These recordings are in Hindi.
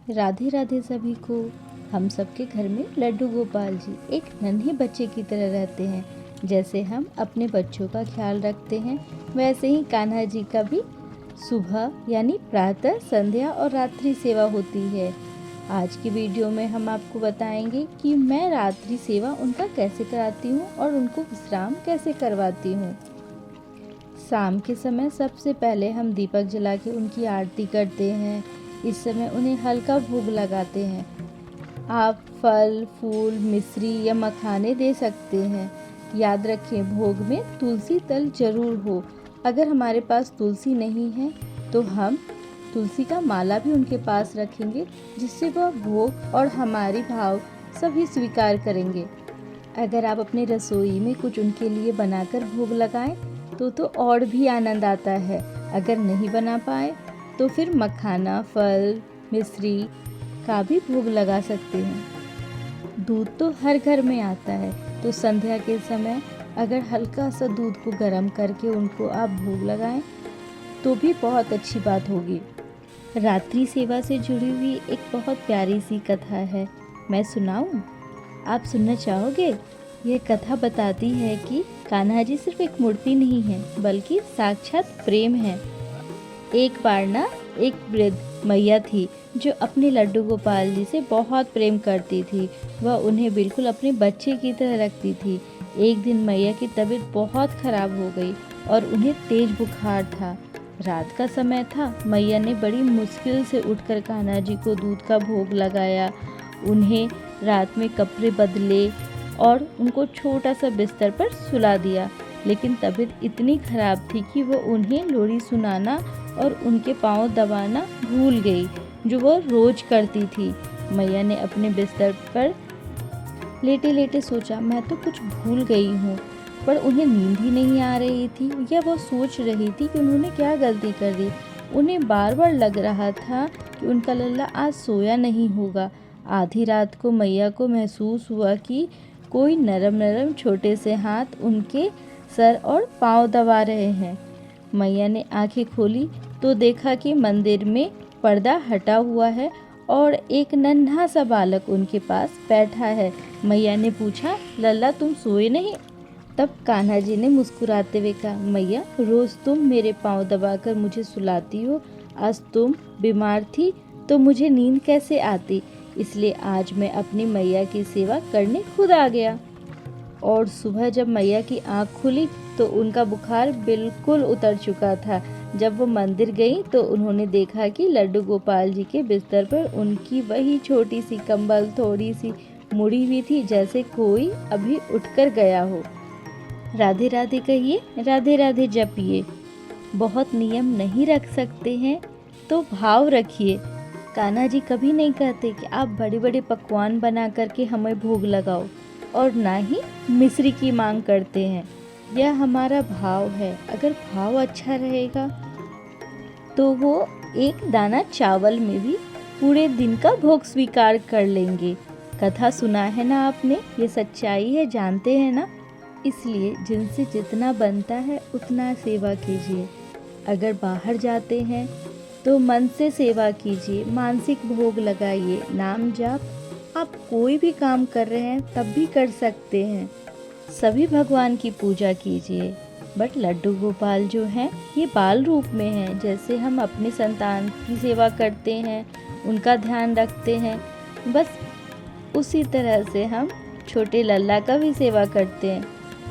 राधे राधे सभी को। हम सबके घर में लड्डू गोपाल जी एक नन्हे बच्चे की तरह रहते हैं। जैसे हम अपने बच्चों का ख्याल रखते हैं, वैसे ही कान्हा जी का भी सुबह यानी प्रातः, संध्या और रात्रि सेवा होती है। आज की वीडियो में हम आपको बताएंगे कि मैं रात्रि सेवा उनका कैसे कराती हूँ और उनको विश्राम कैसे करवाती हूँ। शाम के समय सबसे पहले हम दीपक जला के उनकी आरती करते हैं। इस समय उन्हें हल्का भोग लगाते हैं। आप फल, फूल, मिश्री या मखाने दे सकते हैं। याद रखें, भोग में तुलसी तल जरूर हो। अगर हमारे पास तुलसी नहीं है तो हम तुलसी का माला भी उनके पास रखेंगे, जिससे वह भोग और हमारी भाव सभी स्वीकार करेंगे। अगर आप अपनी रसोई में कुछ उनके लिए बनाकर भोग लगाएं तो और भी आनंद आता है। अगर नहीं बना पाए तो फिर मखाना, फल, मिश्री का भी भोग लगा सकते हैं। दूध तो हर घर में आता है, तो संध्या के समय अगर हल्का सा दूध को गर्म करके उनको आप भोग लगाएं तो भी बहुत अच्छी बात होगी। रात्रि सेवा से जुड़ी हुई एक बहुत प्यारी सी कथा है, मैं सुनाऊं? आप सुनना चाहोगे? यह कथा बताती है कि कान्हा जी सिर्फ एक मूर्ति नहीं है, बल्कि साक्षात प्रेम है। एक बार ना एक वृद्ध मैया थी जो अपने लड्डू गोपाल जी से बहुत प्रेम करती थी। वह उन्हें बिल्कुल अपने बच्चे की तरह रखती थी। एक दिन मैया की तबीयत बहुत खराब हो गई और उन्हें तेज बुखार था। रात का समय था। मैया ने बड़ी मुश्किल से उठकर कान्हा जी को दूध का भोग लगाया, उन्हें रात में कपड़े बदले और उनको छोटा सा बिस्तर पर सुला दिया। लेकिन तबीयत इतनी खराब थी कि वो उन्हें लोरी सुनाना और उनके पाँव दबाना भूल गई, जो वो रोज करती थी। मैया ने अपने बिस्तर पर लेटे लेटे सोचा, मैं तो कुछ भूल गई हूँ। पर उन्हें नींद ही नहीं आ रही थी, या वो सोच रही थी कि उन्होंने क्या गलती कर दी। उन्हें बार बार लग रहा था कि उनका लल्ला आज सोया नहीं होगा। आधी रात को मैया को महसूस हुआ कि कोई नरम नरम छोटे से हाथ उनके सर और पाँव दबा रहे हैं। मैया ने आंखें खोली तो देखा कि मंदिर में पर्दा हटा हुआ है और एक नन्हा सा बालक उनके पास बैठा है। मैया ने पूछा, लल्ला तुम सोए नहीं? तब कान्हा जी ने मुस्कुराते हुए कहा, मैया रोज तुम मेरे पाँव दबाकर मुझे सुलाती हो, आज तुम बीमार थी तो मुझे नींद कैसे आती, इसलिए आज मैं अपनी मैया की सेवा करने खुद आ गया। और सुबह जब मैया की आँख खुली तो उनका बुखार बिल्कुल उतर चुका था। जब वो मंदिर गई तो उन्होंने देखा कि लड्डू गोपाल जी के बिस्तर पर उनकी वही छोटी सी कंबल थोड़ी सी मुड़ी हुई थी, जैसे कोई अभी उठकर गया हो। राधे राधे कहिए, राधे राधे जपिए। बहुत नियम नहीं रख सकते हैं तो भाव रखिए। कान्हा जी कभी नहीं कहते कि आप बड़े बड़े पकवान बना करके हमें भोग लगाओ, और ना ही मिश्री की मांग करते हैं। यह हमारा भाव है। अगर भाव अच्छा रहेगा तो वो एक दाना चावल में भी पूरे दिन का भोग स्वीकार कर लेंगे। कथा सुना है ना आपने, ये सच्चाई है, जानते हैं ना। इसलिए जिनसे जितना बनता है उतना सेवा कीजिए। अगर बाहर जाते हैं तो मन से सेवा कीजिए, मानसिक भोग लगाइए, नाम जाप। आप कोई भी काम कर रहे हैं तब भी कर सकते हैं। सभी भगवान की पूजा कीजिए। बट लड्डू गोपाल जो हैं ये बाल रूप में हैं। जैसे हम अपनी संतान की सेवा करते हैं, उनका ध्यान रखते हैं, बस उसी तरह से हम छोटे लल्ला का भी सेवा करते हैं।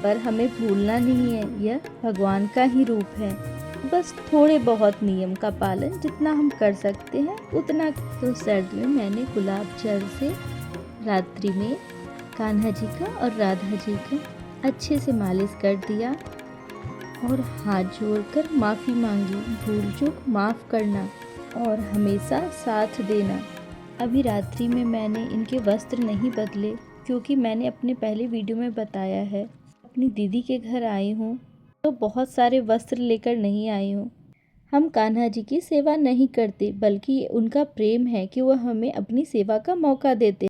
पर हमें भूलना नहीं है, यह भगवान का ही रूप है। बस थोड़े बहुत नियम का पालन जितना हम कर सकते हैं उतना। तो सर्दी में मैंने गुलाब जल से रात्रि में कान्हा जी का और राधा जी का अच्छे से मालिश कर दिया और हाथ जोड़कर माफ़ी मांगी, भूल चूक माफ़ करना और हमेशा साथ देना। अभी रात्रि में मैंने इनके वस्त्र नहीं बदले, क्योंकि मैंने अपने पहले वीडियो में बताया है अपनी दीदी के घर आई हूँ तो बहुत सारे वस्त्र लेकर नहीं आई हूँ। हम कान्हा जी की सेवा नहीं करते, बल्कि ये उनका प्रेम है कि वह हमें अपनी सेवा का मौका देते।